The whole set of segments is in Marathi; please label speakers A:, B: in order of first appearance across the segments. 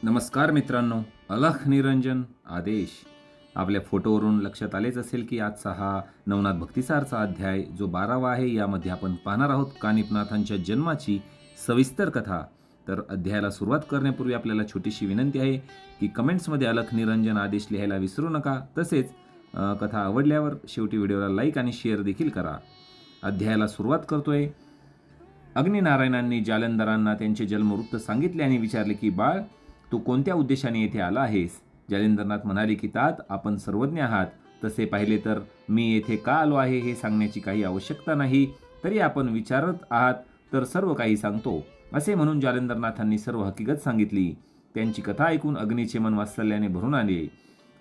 A: नमस्कार मित्रांनो, अलख निरंजन आदेश. आपल्या फोटोवरून लक्षात आलेच असेल की आजचा हा नवनाथ भक्तिसारचा अध्याय जो 12वा आहे. यामध्ये आपण पाहणार आहोत कानिपनाथांच्या जन्माची सविस्तर कथा. तर अध्यायाला सुरुवात करण्यापूर्वी आपल्याला छोटीशी विनंती आहे की कमेंट्समध्ये अलख निरंजन आदेश लिहायला विसरू नका. तसेच कथा आवडल्यावर शेवटी व्हिडिओला लाईक आणि शेअर देखील करा. अध्यायाला सुरुवात करतोय. अग्निनारायणांनी जालंधरांना त्यांचे जन्मवृत्त सांगितले आणि विचारले की बाळ, तू कोणत्या उद्देशाने येथे आला आहेस? जालिंदरनाथ म्हणाले की तात, आपण सर्वज्ञ आहात. तसे पाहिले तर मी येथे का आलो आहे हे सांगण्याची काही आवश्यकता नाही. तरी आपण विचारत आहात तर सर्व काही सांगतो. असे म्हणून जालिंदरनाथांनी सर्व हकीकत सांगितली. त्यांची कथा ऐकून अग्नीचे मन वात्सल्याने भरून आले.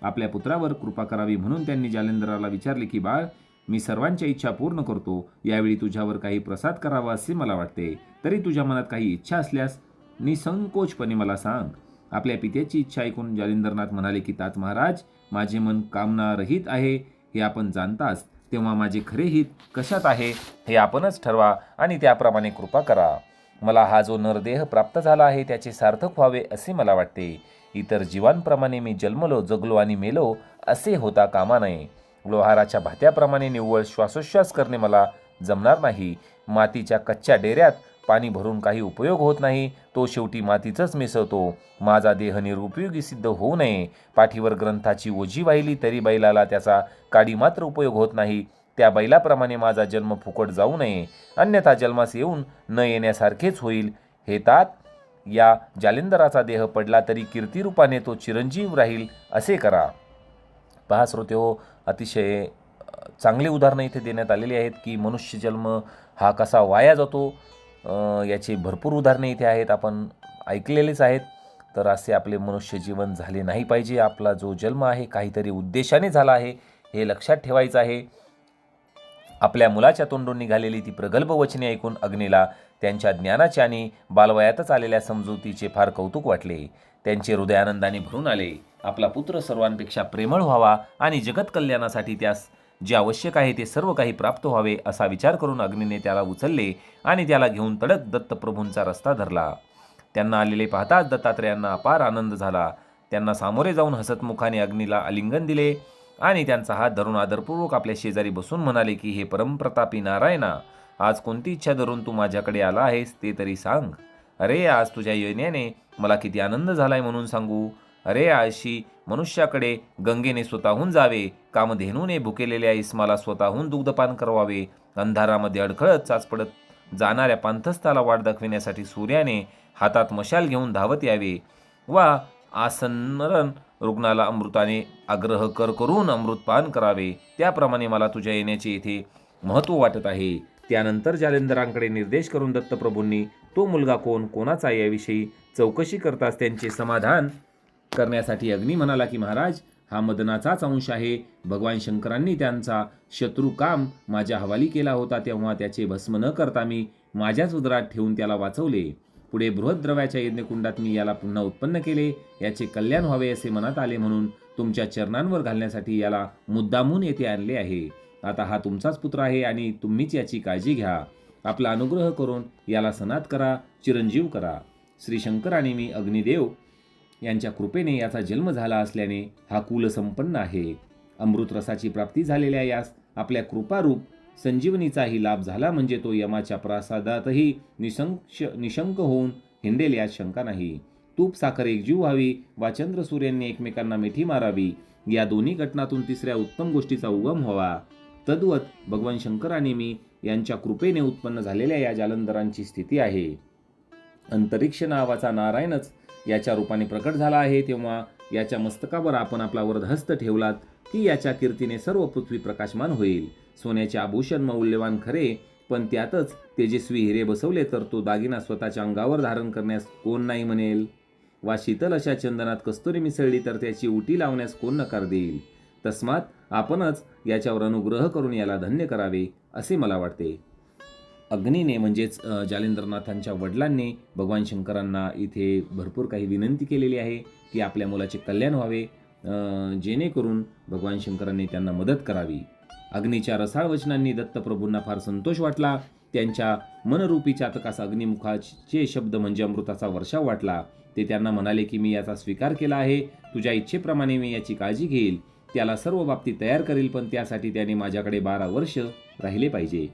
A: आपल्या पुत्रावर कृपा करावी म्हणून त्यांनी जालिंदराला विचारले की बाळ, मी सर्वांच्या इच्छा पूर्ण करतो. यावेळी तुझ्यावर काही प्रसाद करावा असे मला वाटते. तरी तुझ्या मनात काही इच्छा असल्यास निसंकोचपणे मला सांग. आपल्या पित्याची इच्छा ऐकून जालिंदरनाथ म्हणाले की तात महाराज, माझे मन कामनारहित आहे हे आपण जाणताच. तेव्हा माझे खरे हित कशात आहे हे आपणच ठरवा आणि त्याप्रमाणे कृपा करा. मला हा जो नरदेह प्राप्त झाला आहे त्याचे सार्थक व्हावे असे मला वाटते. इतर जीवांप्रमाणे मी जन्मलो, जगलो आणि मेलो असे होता कामा नये. लोहाराच्या भात्याप्रमाणे निव्वळ श्वासोश्वास करणे मला जमणार नाही. मातीच्या कच्च्या डेऱ्यात पाणी भरून काही उपयोग होत नाही. तो शेवटी मातीतच मिसळतो. माझा देह निरुपयोगी सिद्ध होऊ नये. पाठीवर ग्रंथाची ओझी वाहिली तरी बैलाला त्याचा काडी मात्र उपयोग होत नाही. त्या बैलाप्रमाणे माझा जन्म फुकट जाऊ नये, अन्यथा जन्मास येऊन न येण्यासारखेच होईल. हे तात, या जालिंदराचा देह पडला तरी कीर्तिरूपाने तो चिरंजीव राहील असे करा. पहा श्रोतेहो, अतिशय चांगली उदाहरणं इथे देण्यात आलेली आहेत की मनुष्य जन्म हा कसा वाया जातो. याची भरपूर उदाहरणे इथे आहेत, आपण ऐकलेलेच आहेत. तर असे आपले मनुष्य जीवन झाले नाही पाहिजे. आपला जो जन्म आहे काहीतरी उद्देशाने झाला आहे हे लक्षात ठेवायचं आहे. आपल्या मुलाच्या तोंडून निघालेली ती प्रगल्भ वचने ऐकून अग्नीला त्यांच्या ज्ञानाचे आणि बालवयातच आलेल्या समजुतीचे फार कौतुक वाटले. त्यांचे हृदय आनंदाने भरून आले. आपला पुत्र सर्वांपेक्षा प्रेमळ व्हावा आणि जगत कल्याणासाठी त्यास जे आवश्यक आहे ते सर्व काही प्राप्त व्हावे असा विचार करून अग्नीने त्याला उचलले आणि त्याला घेऊन तडक दत्तप्रभूंचा रस्ता धरला. त्यांना आलेले पाहताच दत्तात्रेयांना अपार आनंद झाला. त्यांना सामोरे जाऊन हसतमुखाने अग्नीला आलिंगन दिले आणि त्यांचा हात धरून आदरपूर्वक आपल्या शेजारी बसून म्हणाले की हे परमप्रतापी नारायणा, आज कोणती इच्छा धरून तू माझ्याकडे आला आहेस ते तरी सांग. अरे, आज तुझ्या येण्याने मला किती आनंद झालाय म्हणून सांगू. अरे, अशी मनुष्याकडे गंगेने स्वतःहून जावे, कामधेनूने भुकेलेल्या इस्माला स्वतःहून दुग्धपान करवावे, अंधारामध्ये अडखळत चाचपडत जाणाऱ्या पांथस्थाला वाट दाखविण्यासाठी सूर्याने हातात मशाल घेऊन धावत यावे, वा आसन्नरण रुग्णाला अमृताने आग्रह करून अमृतपान करावे. त्याप्रमाणे मला तुझ्या येण्याचे येथे महत्त्व वाटत आहे. त्यानंतर जालिंदरांकडे निर्देश करून दत्तप्रभूंनी तो मुलगा कोणाचा याविषयी चौकशी करताच त्यांचे समाधान करण्यासाठी अग्नी म्हणाला की महाराज, हा मदनाचाच अंश आहे. भगवान शंकरांनी त्यांचा शत्रू काम माझ्या हवाली केला होता, तेव्हा त्याचे भस्म न करता मी माझ्याच उदरात ठेवून त्याला वाचवले. पुढे बृहद्रव्याच्या यज्ञकुंडात मी याला पुन्हा उत्पन्न केले. याचे कल्याण व्हावे असे मनात आले म्हणून तुमच्या चरणांवर घालण्यासाठी याला मुद्दामून येथे आणले आहे. आता हा तुमचाच पुत्र आहे आणि तुम्हीच याची काळजी घ्या. आपला अनुग्रह करून याला सनात करा, चिरंजीव करा. श्री शंकर आणि मी अग्निदेव यांच्या कृपेने याचा जन्म झाला असल्याने हा कुल संपन्न आहे. अमृतरसाची प्राप्ती झालेल्या यास आपल्या कृपारूप संजीवनीचाही लाभ झाला म्हणजे तो यमाच्या प्रासादातही निशंक होऊन हिंडेल यात शंका नाही. तूप साखर एकजीव व्हावी वा चंद्र सूर्यांनी एकमेकांना मिठी मारावी, या दोन्ही घटनातून तिसऱ्या उत्तम गोष्टीचा उगम व्हावा. तद्वत भगवान शंकर आणि मी यांच्या कृपेने उत्पन्न झालेल्या या जालंधरांची स्थिती आहे. अंतरिक्ष नावाचा नारायणच याच्या रूपाने प्रकट झाला आहे. तेव्हा याच्या मस्तकावर आपण आपला वरदहस्त ठेवलात की याच्या कीर्तीने सर्व पृथ्वी प्रकाशमान होईल. सोन्याचे आभूषण मौल्यवान खरे, पण त्यातच तेजस्वी हिरे बसवले तर तो दागिना स्वतःच्या अंगावर धारण करण्यास कोण नाही म्हणेल? वा शीतल अशा चंदनात कस्तुरी मिसळली तर त्याची उटी लावण्यास कोण नकार देईल? तस्मात आपणच याच्यावर अनुग्रह करून याला धन्य करावे असे मला वाटते. अग्नीने म्हणजेच जालिंदरनाथांच्या वडिलांनी भगवान शंकरांना इथे भरपूर काही विनंती केलेली आहे की आपल्या मुलाचे कल्याण व्हावे, जेणेकरून भगवान शंकरांनी त्यांना मदत करावी. अग्नीच्या रसाळ वचनांनी दत्तप्रभूंना फार संतोष वाटला. त्यांच्या मनरूपी चातकास अग्निमुखाचे शब्द म्हणजे अमृताचा वर्षाव वाटला. ते त्यांना म्हणाले की मी याचा स्वीकार केला आहे, तुझ्या इच्छेप्रमाणे मी याची काळजी घेईल, त्याला सर्व बाबतीत तयार करील, पण त्यासाठी त्याने माझ्याकडे 12 वर्ष राहिले पाहिजे.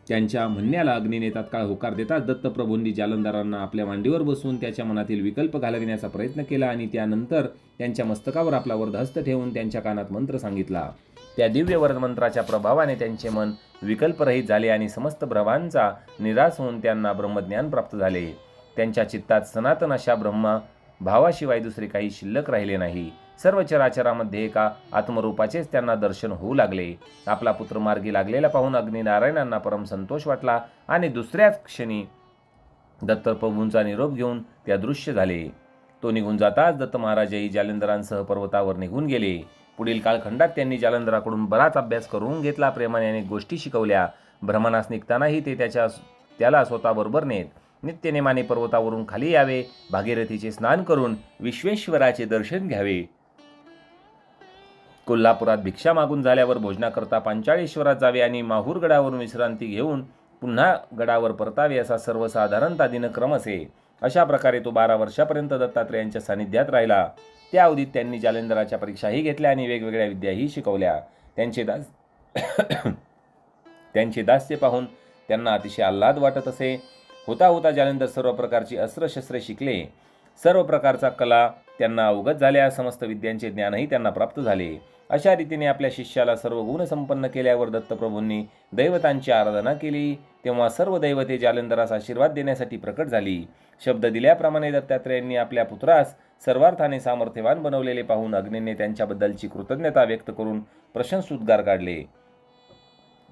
A: त्यांच्या म्हणण्याला अग्नीने तात्काळ होकार देताच दत्तप्रभूंनी जालंधरांना आपल्या मांडीवर बसून त्याच्या मनातील विकल्प घालविण्याचा प्रयत्न केला आणि त्यानंतर त्यांच्या मस्तकावर आपला वरदहस्त ठेवून त्यांच्या कानात मंत्र सांगितला. त्या दिव्य वरदमंत्राच्या प्रभावाने त्यांचे मन विकल्परहित झाले आणि समस्त भ्रमांचा निराश होऊन त्यांना ब्रह्मज्ञान प्राप्त झाले. त्यांच्या चित्तात सनातन अशा ब्रह्मा भावाशिवाय दुसरे काही शिल्लक राहिले नाही. सर्व चराचरामध्ये एका आत्मरूपाचेच त्यांना दर्शन होऊ लागले. आपला पुत्र मार्गी लागलेला पाहून अग्निनारायणांना परम संतोष वाटला आणि दुसऱ्याच क्षणी दत्तप्रभूंचा निरोप घेऊन ते अदृश्य झाले. तो निघून जाताच दत्त महाराजही जालंधरांसह पर्वतावर निघून गेले. पुढील कालखंडात त्यांनी जालंधराकडून बराच अभ्यास करून घेतला. प्रेमाने अनेक गोष्टी शिकवल्या. भ्रमणास निघतानाही ते त्याला स्वतःबरोबर नेत. नित्यनेमाने पर्वतावरून खाली यावे, भागीरथीचे स्नान करून विश्वेश्वराचे दर्शन घ्यावे. कोल्हापुरात भिक्षा मागून झाल्यावर भोजनाकरता पांचाळेश्वरात जावे आणि माहूर गडावरून विश्रांती घेऊन पुन्हा गडावर परतावे, असा सर्वसाधारणता दिनक्रम असे. अशा प्रकारे तो 12 वर्षापर्यंत दत्तात्रेयांच्या सानिध्यात राहिला. त्या अवधीत त्यांनी जालंधराच्या परीक्षाही घेतल्या आणि वेगवेगळ्या विद्याही शिकवल्या. त्यांचे दास्य पाहून त्यांना अतिशय आल्हाद वाटत असे. होता होता जालंधर सर्व प्रकारची अस्त्रशस्त्रे शिकले. सर्व प्रकारचा कला त्यांना अवगत झाल्या. समस्त विद्यांचे ज्ञानही त्यांना प्राप्त झाले. अशा रीतीने आपल्या शिष्याला सर्व गुण संपन्न केल्यावर दत्तप्रभूंनी दैवतांची आराधना केली. तेव्हा सर्व दैवते जालंधरास आशीर्वाद देण्यासाठी प्रकट झाली. शब्द दिल्याप्रमाणे दत्तात्रेयांनी आपल्या पुत्रास सर्वार्थाने सामर्थ्यवान बनवलेले पाहून अग्नीने त्यांच्याबद्दलची कृतज्ञता व्यक्त करून प्रशंसोद्गार काढले.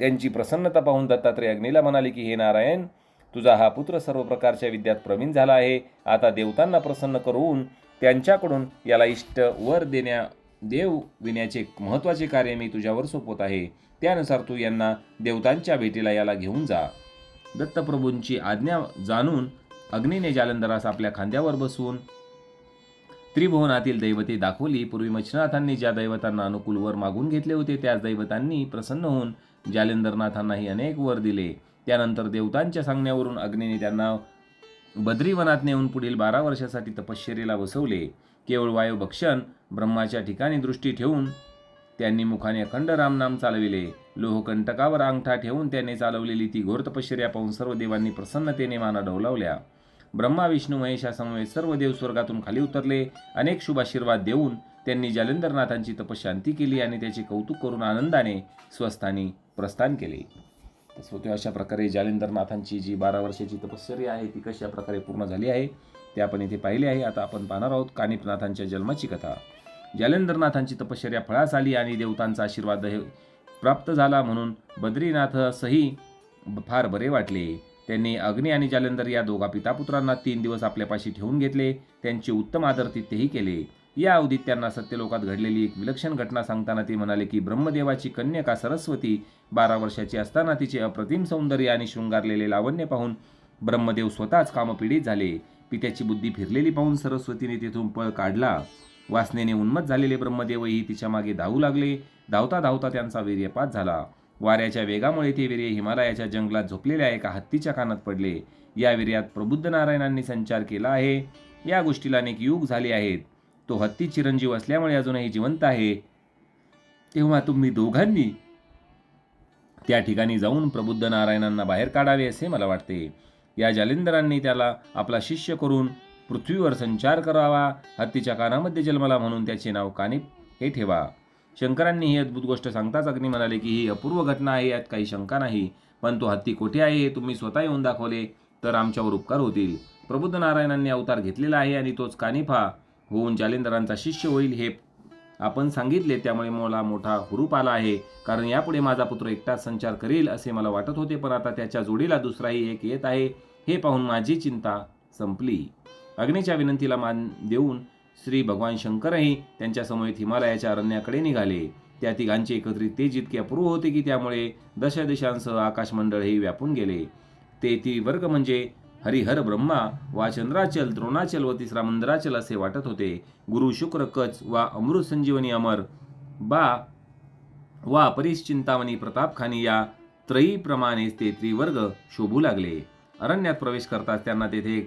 A: त्यांची प्रसन्नता पाहून दत्तात्रेय अग्नीला म्हणाले की, हे नारायण, तुझा हा पुत्र सर्व प्रकारच्या विद्यात प्रवीण झाला आहे. आता देवतांना प्रसन्न करून त्यांच्याकडून याला इष्ट वर देविण्याचे महत्त्वाचे कार्य मी तुझ्यावर सोपवत आहे. त्यानुसार तू यांना देवतांच्या भेटीला याला घेऊन जा. दत्तप्रभूंची आज्ञा जाणून अग्नीने जालंधरास आपल्या खांद्यावर बसवून त्रिभुवनातील दैवते दाखवली. पूर्वी मच्छनाथांनी ज्या दैवतांना अनुकूल वर मागून घेतले होते त्याच दैवतांनी प्रसन्न होऊन जालंधरनाथांनाही अनेक वर दिले. त्यानंतर देवतांच्या सांगण्यावरून अग्नीने त्यांना बद्रीवनात नेऊन पुढील 12 वर्षासाठी तपश्चर्येला बसवले. केवळ वायुभक्षण ब्रह्माच्या ठिकाणी दृष्टी ठेवून त्यांनी मुखाने अखंड रामनाम चालविले. लोहकंटकावर अंगठा ठेवून त्यांनी चालवलेली ती घोर तपश्चर्या पाहून सर्व देवांनी प्रसन्नतेने माना डोलावल्या. ब्रह्मा विष्णू महेशासमवेत सर्व देव स्वर्गातून खाली उतरले. अनेक शुभ आशीर्वाद देऊन त्यांनी जालंधरनाथांची तपशांती केली आणि त्याचे कौतुक करून आनंदाने स्वस्थानी प्रस्थान केले. तसं अशा प्रकारे जालंधरनाथांची जी 12 वर्षाची तपश्चर्या आहे ती कशा प्रकारे पूर्ण झाली आहे ते आपण इथे पाहिले आहे. आता आपण पाहणार आहोत कानिफनाथांच्या जन्माची कथा. जालंधरनाथांची तपश्चर्या फळास आली आणि देवतांचा आशीर्वाद प्राप्त झाला म्हणून बद्रीनाथसही फार बरे वाटले. त्यांनी अग्नी आणि जालंधर या दोघा पितापुत्रांना 3 दिवस आपल्यापाशी ठेवून घेतले. त्यांचे उत्तम आदरातिथ्यही केले. या अवधीत त्यांना सत्यलोकात घडलेली एक विलक्षण घटना सांगताना ते म्हणाले की, ब्रह्मदेवाची कन्यका सरस्वती 12 वर्षाची असताना तिचे अप्रतिम सौंदर्य आणि शृंगारलेले लावण्य पाहून ब्रह्मदेव स्वतःच कामपीडित झाले. पित्याची बुद्धी फिरलेली पाहून सरस्वतीने तेथून पळ काढला. वासनेने उन्मत्त झालेले ब्रह्मदेवही तिच्या मागे धावू लागले. धावता धावता त्यांचा वीर्यपात झाला. वाऱ्याच्या वेगामुळे ते वीर्य हिमालयाच्या जंगलात झोपलेल्या एका हत्तीच्या कानात पडले. या वीर्यात प्रबुद्ध नारायणांनी संचार केला आहे. या गोष्टीला अनेक युग झाले आहेत. तो हत्ती चिरंजीव असल्यामुळे अजूनही जिवंत आहे. तेव्हा तुम्ही दोघांनी त्या ठिकाणी जाऊन प्रबुद्ध नारायणांना बाहेर काढावे असे मला वाटते. या जालंधरांनी त्याला आपला शिष्य करून पृथ्वीवर संचार करावा. हत्तीच्या कानामध्ये जन्मला म्हणून त्याचे नाव कानिफ हे ठेवा. शंकरांनी ही अद्भुत गोष्ट सांगताच अग्नी म्हणाले की, ही अपूर्व घटना आहे, यात काही शंका नाही. पण तो हत्ती कोठे आहे हे तुम्ही स्वतः येऊन दाखवले तर आमच्यावर उपकार होतील. प्रबुद्ध नारायणांनी अवतार घेतलेला आहे आणि तोच कानिफा होऊन जालंधरांचा शिष्य होईल हे आपण सांगितले. त्यामुळे मला मोठा हुरूप आला आहे, कारण यापुढे माझा पुत्र एकटाच संचार करेल असे मला वाटत होते, पण आता त्याच्या जोडीला दुसराही एक येत आहे. हे पाहून माझी चिंता संपली. अग्नीच्या विनंतीला मान देऊन श्री भगवान शंकरही त्यांच्या समवेत हिमालयाच्या अरण्याकडे निघाले. त्या तिघांचे एकत्रित तेज इतके अपूर्व होते की त्यामुळे दशदिशांसह आकाशमंडळही व्यापून गेले. ते त्रिवर्ग म्हणजे हरिहर ब्रह्मा वा चंद्राचल, द्रोणाचल व तिसरा मंदराचल असे वाटत होते. गुरु शुक्र कच वा अमृत संजीवनी अमर बा वा परिश्चिंतामणी प्रतापखानी या त्रयीप्रमाणेच ते त्रिवर्ग शोभू लागले. अरण्यात प्रवेश करताच त्यांना तेथे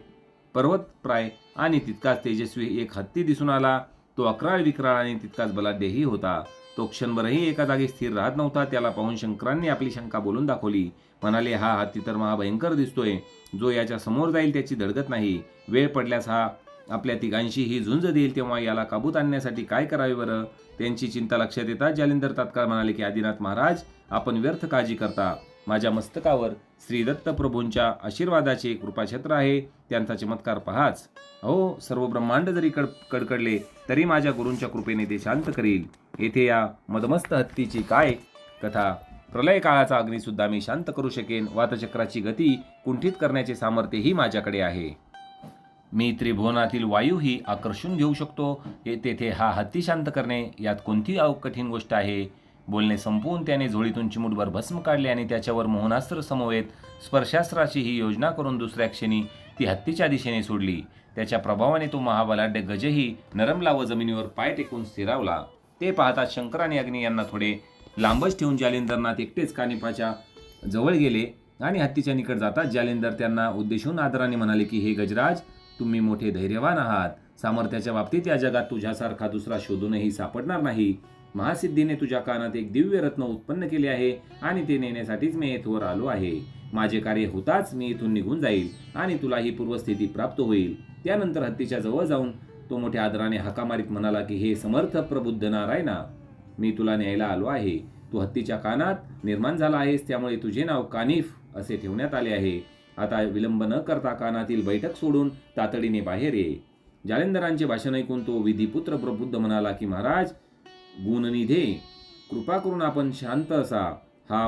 A: पर्वतप्राय आणि तितकाच तेजस्वी एक हत्ती दिसून आला. तो अक्राळ विक्राळ आणि तितकाच बलाढ्यही होता. तो क्षणभरही एका जागी स्थिर राहत नव्हता. त्याला पाहून शंकरांनी आपली शंका बोलून दाखवली. म्हणाले, हा हत्ती तर महाभयंकर दिसतोय. जो याच्या समोर जाईल त्याची धडगत नाही. वेळ पडल्यास हा आपल्या तिघांशी ही झुंज देईल. तेव्हा याला काबूत आणण्यासाठी काय करावे बरं? त्यांची चिंता लक्षात येतात जालिंदर तात्काळ म्हणाले की आदिनाथ महाराज, आपण व्यर्थ काळजी करता. माझ्या मस्तकावर श्री दत्त प्रभूंच्या आशीर्वादाचे कृपाछत्र आहे. त्यांचा चमत्कार पहाच. अहो, सर्व ब्रह्मांड जरी कडकडले तरी माझ्या गुरूंच्या कृपेने ते शांत करील. येथे या मदमस्त हत्तीची काय कथा? प्रलय काळाचा अग्निसुद्धा मी शांत करू शकेन. वातचक्राची गती कुंठित करण्याचे सामर्थ्यही माझ्याकडे आहे. मी त्रिभुवनातील वायूही आकर्षून घेऊ शकतो. तेथे हा हत्ती शांत करणे यात कोणती कठीण गोष्ट आहे? बोलणे संपवून त्याने झोळीतून चिमूटभर भस्म काढले आणि त्याच्यावर मोहनास्त्र समवेत स्पर्शास्त्राची ही योजना करून दुसऱ्या क्षणी ती हत्तीच्या दिशेने सोडली. त्याच्या प्रभावाने तो महाबलाढ्य गजही नरमला व जमिनीवर पाय टेकून स्थिरावला. ते पाहताच शंकर आणि अग्नी यांना थोडे लांबच ठेवून जालिंदरनाथ एकटेच कानिपाच्या जवळ गेले आणि हत्तीच्या निकट जाताच जालिंदर त्यांना उद्देशून आदराने म्हणाले की हे गजराज, तुम्ही मोठे धैर्यवान आहात. सामर्थ्याच्या बाबतीत या जगात तुझ्यासारखा दुसरा शोधूनही सापडणार नाही. महासिद्धीने तुझ्या कानात एक दिव्य रत्न उत्पन्न केले आहे आणि ते नेण्यासाठीच मी येथवर आलो आहे. माझे कार्य होताच मी इथून निघून जाईल आणि तुला ही पूर्वस्थिती प्राप्त होईल. त्यानंतर हत्तीच्या जवळ जाऊन तो मोठ्या आदराने हाका मारीत म्हणाला की हे समर्थ प्रबुद्ध नारायणा, मी तुला न्यायला आलो आहे. तू हत्तीच्या कानात निर्माण झाला आहेस, त्यामुळे तुझे नाव कानिफ असे ठेवण्यात आले आहे. आता विलंब न करता कानातील बैठक सोडून तातडीने बाहेर ये. जालिंदरांचे भाषण ऐकून तो विधिपुत्र प्रबुद्ध म्हणाला की महाराज, गुणनिधे, कृपा करून आपण शांत असा. हा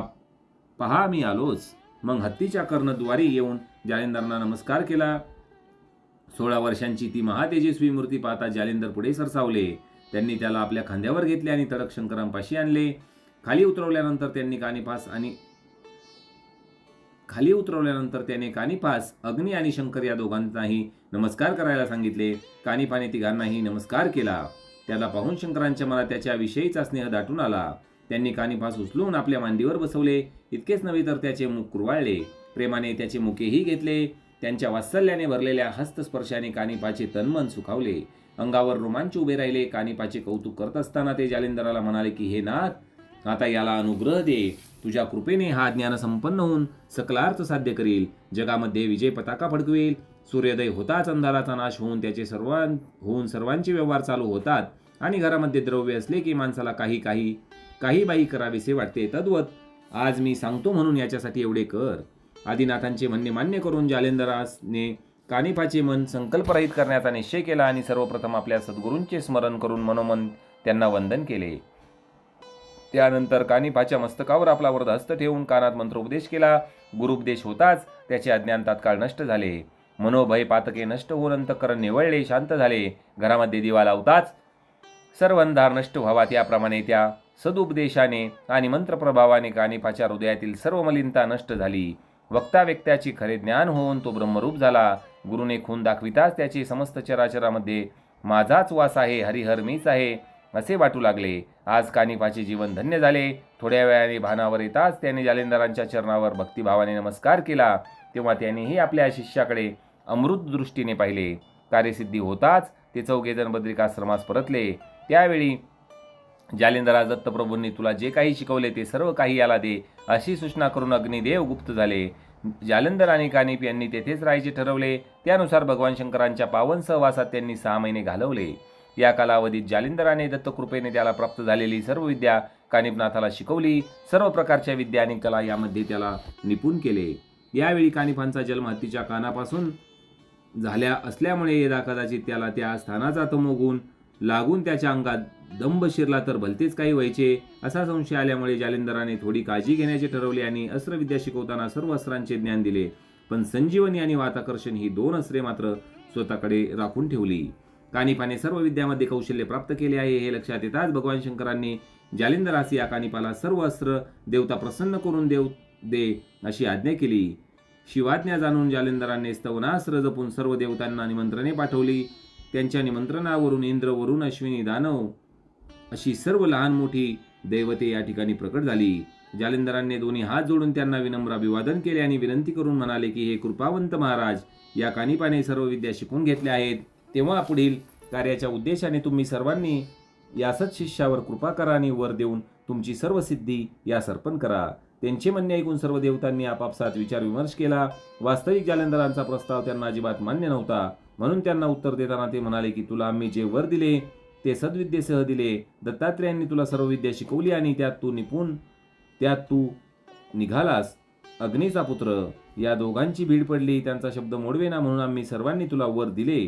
A: पहा, मी आलोच. मग हत्तीच्या कर्णद्वारी येऊन जालिंदरांना नमस्कार केला. 16 वर्षांची ती महातेजस्वी मूर्ती पाहता जालिंदर पुढे सरसावले. त्यांनी त्याला आपल्या खांद्यावर घेतले आणि तडक शंकरांपाशी आणले. खाली उतरवल्यानंतर त्याने कानिफास, अग्नी आणि शंकर या दोघांनाही नमस्कार करायला सांगितले. कानिफाने तिघांनाही नमस्कार केला. त्याला पाहून शंकरांच्या मनात त्याच्याविषयीचा स्नेह दाटून आला. त्यांनी कानिफास उचलून आपल्या मांडीवर बसवले. इतकेच नव्हे तर त्याचे मुख कुरवाळले. प्रेमाने त्याचे मुखेही घेतले. त्यांच्या वात्सल्याने भरलेल्या हस्तस्पर्शाने कानिफाचे तनमन सुखावले. अंगावर रोमांच उभे राहिले. कानिफाचे कौतुक करत असताना ते जालिंदराला म्हणाले की हे नाथ, आता याला अनुग्रह दे. तुझ्या कृपेने हा ज्ञान संपन्न होऊन सकलार्थ साध्य करील. जगामध्ये विजय पताका फडकवेल. सूर्योदय होताच अंधाराचा नाश होऊन सर्वांचे व्यवहार चालू होतात आणि घरामध्ये द्रव्य असले की माणसाला काही बाई करावीसे वाटते. तद्वत आज मी सांगतो म्हणून याच्यासाठी एवढे कर. आदिनाथांचे म्हणणे मान्य करून जालिंदराने कानिफाचे मन संकल्परहित करण्याचा निश्चय केला आणि सर्वप्रथम आपल्या सद्गुरूंचे स्मरण करून मनोमन त्यांना वंदन केले. त्यानंतर कानिफाच्या मस्तकावर आपला वरदहस्त ठेवून कानात मंत्रोपदेश केला. गुरुपदेश होताच त्याचे अज्ञान तात्काळ नष्ट झाले. मनोभय पातके नष्ट होऊन अंतःकरण निवळले, शांत झाले. घरामध्ये दिवा लावताच सर्व अंधार नष्ट व्हावा त्याप्रमाणे त्या सदुपदेशाने आणि मंत्रप्रभावाने कानिफाच्या हृदयातील सर्व मलिनता नष्ट झाली. वक्ता व्यक्त्याची खरे ज्ञान होऊन तो ब्रह्मरूप झाला. गुरुने खून दाखविताच त्याचे समस्त चराचरामध्ये माझाच वास आहे, हरिहर मीच आहे असे वाटू लागले. आज कानिफाचे जीवन धन्य झाले. थोड्या वेळाने भानावर येताच त्याने जालिंदरांच्या चरणावर भक्तिभावाने नमस्कार केला. तेव्हा त्यानेही आपल्या शिष्याकडे अमृत दृष्टीने पाहिले. कार्यसिद्धी होताच ते चौघेजण बद्रिकाश्रमास परतले. त्यावेळी जालिंदरा, दत्तप्रभूंनी तुला जे काही शिकवले ते सर्व काही याला दे अशी सूचना करून अग्निदेव गुप्त झाले. जालिंदर आणि कानिफ यांनी तेथेच राहायचे ठरवले. त्यानुसार भगवान शंकरांच्या पावन सहवासात त्यांनी 6 महिने घालवले. या कालावधीत जालिंदराने दत्तकृपेने त्याला प्राप्त झालेली सर्व विद्या कानिफनाथाला शिकवली. सर्व प्रकारच्या विद्या आणि कला यामध्ये त्याला निपुण केले. यावेळी कानिफांचा जन्म हत्तीच्या कानापासून झाल्या असल्यामुळे यदा कदाचित त्याला त्या स्थानाचा तमोगुण लागून त्याच्या अंगात दंभ शिरला तर भलतेच काही व्हायचे असा संशय आल्यामुळे जालिंदराने थोडी काळजी घेण्याचे ठरवले आणि अस्त्रविद्या शिकवताना सर्व अस्त्रांचे ज्ञान दिले. पण संजीवनी आणि वाताकर्षण ही 2 अस्त्रे मात्र स्वतःकडे राखून ठेवली. कानिफाने सर्व विद्यामध्ये कौशल्य प्राप्त केले आहे हे लक्षात येताच भगवान शंकरांनी जालिंदरास या कानिफाला सर्व अस्त्र देवता प्रसन्न करून दे अशी आज्ञा केली. शिवाज्ञा जाणून जालिंदराने स्तवनास्त्र जपून सर्व देवतांना निमंत्रणे पाठवली. त्यांच्या निमंत्रणावरून इंद्र, वरुण, अश्विनी, दानव अशी सर्व लहान मोठी दैवते या ठिकाणी प्रकट झाली. जालिंदरांनी दोन्ही हात जोडून त्यांना विनम्र अभिवादन केले आणि विनंती करून म्हणाले की हे कृपावंत महाराज, या कानिपाने सर्व विद्या शिकून घेतल्या आहेत, तेव्हा पुढील कार्याच्या उद्देशाने तुम्ही सर्वांनी या सत्शिष्यावर कृपा करा आणि वर देऊन तुमची सर्व सिद्धी यास अर्पण करा. त्यांचे म्हणणे ऐकून सर्व देवतांनी आपापसात विचार विमर्श केला. वास्तविक जालिंदरांचा प्रस्ताव त्यांना अजिबात मान्य नव्हता. म्हणून त्यांना उत्तर देताना ते म्हणाले की तुला आम्ही जे वर दिले ते सद्विद्येसह दिले. दत्तात्रेयांनी तुला सर्व विद्या शिकवली आणि त्यात तू निघालास अग्नीचा पुत्र. या दोघांची भीड पडली. त्यांचा शब्द मोडवेना म्हणून आम्ही सर्वांनी तुला वर दिले.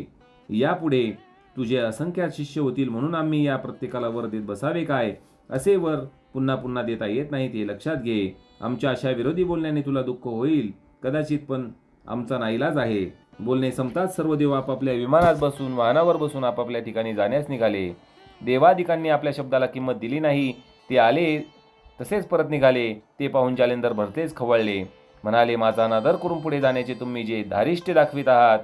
A: यापुढे तुझे असंख्यात शिष्य होतील म्हणून आम्ही या प्रत्येकाला वर देत बसावे काय? असे वर पुन्हा पुन्हा देता येत नाही, ते लक्षात घे. आमच्या अशा विरोधी बोलण्याने तुला दुःख होईल कदाचित, पण आमचा नाईलाज आहे. बोलणे संपताच सर्व देव आपापल्या विमानात बसून वाहनावर बसून आपापल्या ठिकाणी जाण्यास निघाले. देवादिकांनी आपल्या शब्दाला किंमत दिली नाही. ते आले तसेच परत निघाले. ते पाहून जालिंदर भरतेच खवळले. म्हणाले, माझा अनादर करून पुढे जाण्याचे तुम्ही जे धारिष्ट्य दाखवित आहात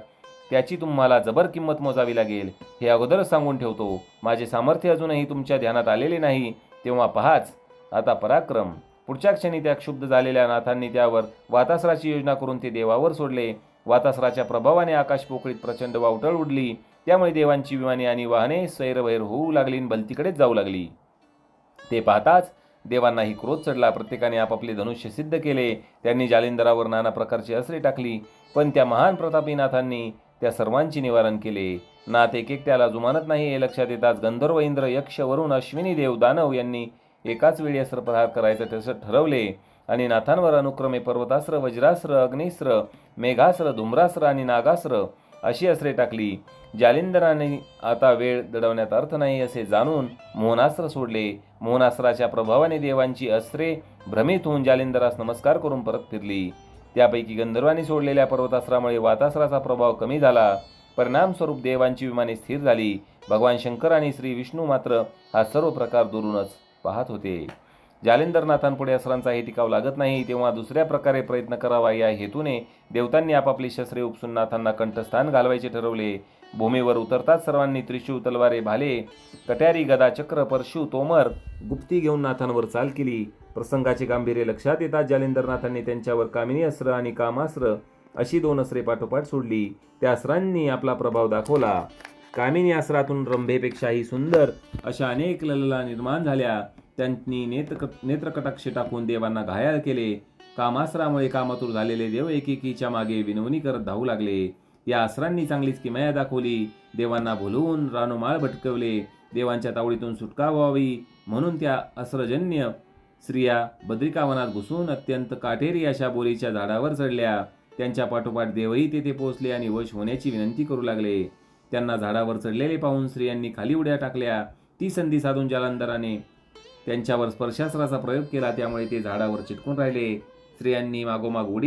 A: त्याची तुम्हाला जबर किंमत मोजावी लागेल, हे अगोदरच सांगून ठेवतो. माझे सामर्थ्य अजूनही तुमच्या ध्यानात आलेले नाही, तेव्हा पहाच आता पराक्रम. पुढच्या क्षणी त्या क्षुब्ध झालेल्या नाथांनी त्यावर वातासराची योजना करून ते देवावर सोडले. वातासराच्या प्रभावाने आकाश पोकळीत प्रचंड वावटळ उडली. त्यामुळे देवांची विमाने आणि वाहने सैरवैर होऊ लागली आणि भलतीकडेच जाऊ लागली. ते पाहताच देवांनाही क्रोध चढला. प्रत्येकाने आपापले धनुष्य सिद्ध केले. त्यांनी जालिंदरावर नाना प्रकारची अस्त्रे टाकली, पण त्या महान प्रतापी नाथांनी त्या सर्वांची निवारण केले. नाथ एकट्याला जुमानत नाही हे लक्षात येताच गंधर्व, इंद्र, यक्ष, वरुण, अश्विनी देव, दानव यांनी एकाच वेळी अस्त्र प्रहार करायचं तसं ठरवले आणि नाथांवर अनुक्रमे पर्वतास्त्र, वज्रास्त्र, अग्निस्त्र, मेघास्त्र, धूम्रास्त्र आणि नागास्त्र अशी अस्त्रे टाकली. जालिंदराने आता वेळ दडवण्यात अर्थ नाही असे जाणून मोहनास्त्र सोडले. मोहनास्त्राच्या प्रभावाने देवांची अस्त्रे भ्रमित होऊन जालिंदरास नमस्कार करून परत फिरली. त्यापैकी गंधर्वांनी सोडलेल्या पर्वतास्त्रामुळे वातास्त्राचा प्रभाव कमी झाला. परिणामस्वरूप देवांची विमाने स्थिर झाली. भगवान शंकर आणि श्री विष्णू मात्र हा सर्व प्रकार दुरूनच पाहत होते. जालिंदरनाथांपुढे अस्त्रांचा हे टिकाव लागत नाही, तेव्हा दुसऱ्या प्रकारे प्रयत्न करावा या हेतूने देवतांनी आपापली शस्त्रे उपसून नाथांना कंठस्थान घालवायचे ठरवले. भूमीवर उतरताच सर्वांनी त्रिशूळ, तलवारे, भाले, कट्यारी, गदा, चक्र, परशु, तोमर, गुप्ती घेऊन नाथांवर चाल केली. प्रसंगाचे गांभीर्य लक्षात येतात जालिंदरनाथांनी त्यांच्यावर कामिनी अस्त्र आणि कामास्त्र अशी दोन अस्त्रे पाठोपाठ सोडली. त्या अस्त्रांनी आपला प्रभाव दाखवला. कामिनी अस्त्रातून रंभेपेक्षाही सुंदर अशा अनेक ललला निर्माण झाल्या. त्यांनी नेत्रकटाक्ष टाकून देवांना घायाळ केले. कामास्त्रामुळे कामातूर झालेले देव एकेकीच्या मागे विनवणी करत धावू लागले. या अस्त्रांनी चांगलीच किमया दाखवली. देवांना भुलवून रानोमाळ भटकवले. देवांच्या तावडीतून सुटका व्हावी म्हणून त्या अस्त्रजन्य स्त्रिया बद्रिकावनात घुसून अत्यंत काटेरी अशा बोरीच्या झाडावर चढल्या. त्यांच्या पाठोपाठ देवही तेथे पोहोचले आणि वश होण्याची विनंती करू लागले. त्यांना झाडावर चढलेले पाहून स्त्रियांनी खाली उड्या टाकल्या. ती संधी साधून जालिंदराने त्यांच्यावर स्पर्शास्त्राचा प्रयोग केला. त्यामुळे ते झाडावर चिटकून राहिले. स्त्रियांनी मागोमाग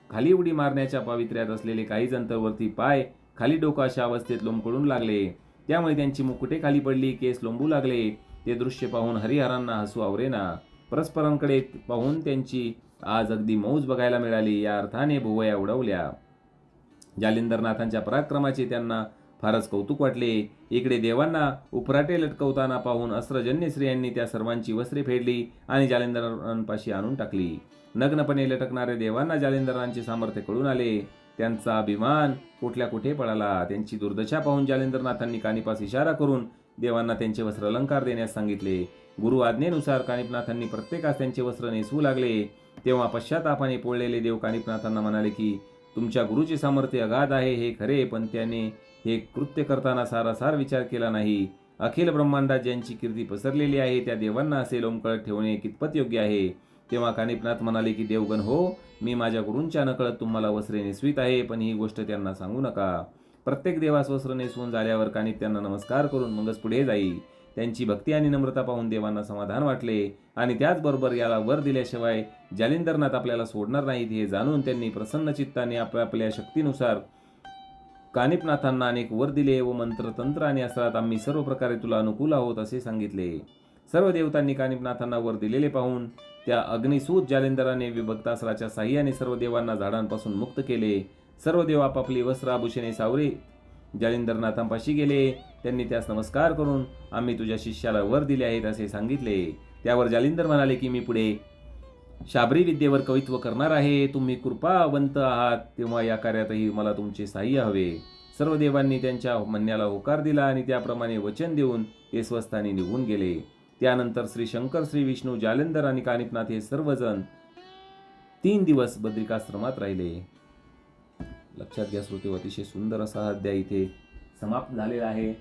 A: खाली उडी मारण्याच्या पावित्र्यात असलेले काही जण वरती पाय, खाली डोकं अशा अवस्थेत लोंबकळून लागले. त्यामुळे त्यांची मुकुटे खाली पडली, केस लोंबू लागले. ते दृश्य पाहून हरिहरांना हसू आवरेना. परस्परांकडे पाहून त्यांची आज अगदी मौज बघायला मिळाली. या अर्थाने भुवया उडवल्या. जालिंदरनाथांच्या पराक्रमाचे त्यांना फारच कौतुक वाटले. इकडे देवांना उपराटे लटकवताना पाहून अस्त्रजन्य स्त्रियांनी त्या सर्वांची वस्त्रे फेडली आणि जालिंदरांपाशी आणून टाकली. नग्नपणे लटकणाऱ्या देवांना जालिंदरांचे सामर्थ्य कळून आले. त्यांचा अभिमान कुठल्या कुठे पळाला. त्यांची दुर्दशा पाहून जालिंदरनाथांनी कानिपास इशारा करून देवांना त्यांचे वस्त्र अलंकार देण्यास सांगितले. गुरु आज्ञेनुसार कानिपनाथांनी प्रत्येकास त्यांचे वस्त्र नेसवू लागले. तेव्हा पश्चातापाने पोळलेले देव कानिपनाथांना म्हणाले की तुमच्या गुरुचे सामर्थ्य अगाध आहे हे खरे, पण त्याने हे कृत्य करताना सारासार विचार केला नाही. अखिल ब्रह्मांडात ज्यांची कीर्ती पसरलेली आहे त्या देवांना असे लोंबकळत ठेवणे कितपत योग्य आहे? तेव्हा कानिपनाथ म्हणाले की देवगण हो, मी माझ्या गुरूंच्या नकळत तुम्हाला वस्त्रे नेसवीत आहे, पण ही गोष्ट त्यांना सांगू नका. प्रत्येक देवास वस्त्र नेसवून झाल्यावर कानिप त्यांना नमस्कार करून मगच पुढे जाई. त्यांची भक्ती आणि नम्रता पाहून देवांना समाधान वाटले आणि त्याचबरोबर याला वर दिल्याशिवाय जालिंदरनाथ आपल्याला सोडणार नाहीत हे जाणून त्यांनी प्रसन्न चित्ताने आपल्या शक्तीनुसार कानिपनाथांना अनेक वर दिले व मंत्रतंत्र आणि अस्त्रात आम्ही सर्व प्रकारे तुला अनुकूल आहोत असे सांगितले. सर्व देवतांनी कानिपनाथांना वर दिलेले पाहून त्या अग्निसूत जालिंदराने विभक्तास्त्राच्या साह्याने सर्व देवांना झाडांपासून मुक्त केले. सर्व देव आपापली वस्त्र आभूषणे सावरे जालिंदरनाथांपाशी गेले. त्यांनी त्यास नमस्कार करून आम्ही तुझ्या शिष्याला वर दिले आहेत असे सांगितले. त्यावर जालिंदर म्हणाले की मी पुढे शाबरी विद्येवर कवित्व करणार आहे. तुम्ही कृपावंत आहात, तेव्हा या कार्यातही मला तुमचे साह्य हवे. सर्व देवांनी त्यांच्या म्हणण्याला होकार दिला आणि त्याप्रमाणे वचन देऊन ते स्वस्थानी निघून गेले. त्यानंतर श्री शंकर, श्री विष्णू, जालेंदर आणि कानिपनाथ हे सर्वजण 3 दिवस बद्रिकाश्रमात राहिले. लक्षात घ्या श्रोते, अतिशय सुंदर असा अध्याय इथे समाप्त झालेला आहे.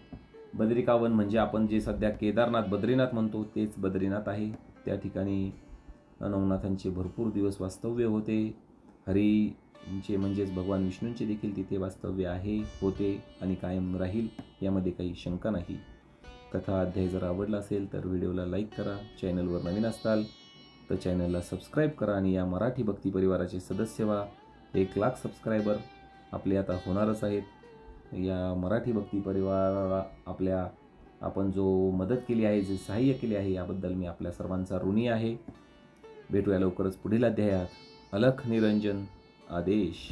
A: बद्रिकावन म्हणजे आपण जे सध्या केदारनाथ, बद्रीनाथ म्हणतो तेच बद्रीनाथ आहे. त्या ठिकाणी नवनाथांचे भरपूर दिवस वास्तव्य होते. हरींचे म्हणजेच भगवान विष्णूंचे देखील तिथे वास्तव्य होते आणि कायम राहील, यामध्ये काही शंका नाही. कथा अध्याय जर आवडला असेल तर व्हिडिओला लाईक करा. चॅनलवर नवीन असाल तर चॅनलला सबस्क्राईब करा आणि या मराठी भक्ती परिवाराचे सदस्य व्हा. 1,00,000 सबस्क्रायबर आपले आता होणारच आहेत. या मराठी भक्ती परिवाराला आपण जो मदत केली आहे, जे सहाय्य केले आहे, याबद्दल मी आपल्या सर्वांचा ऋणी आहे. भेटूया लवकरच पुढील अध्यायात. अलख निरंजन आदेश.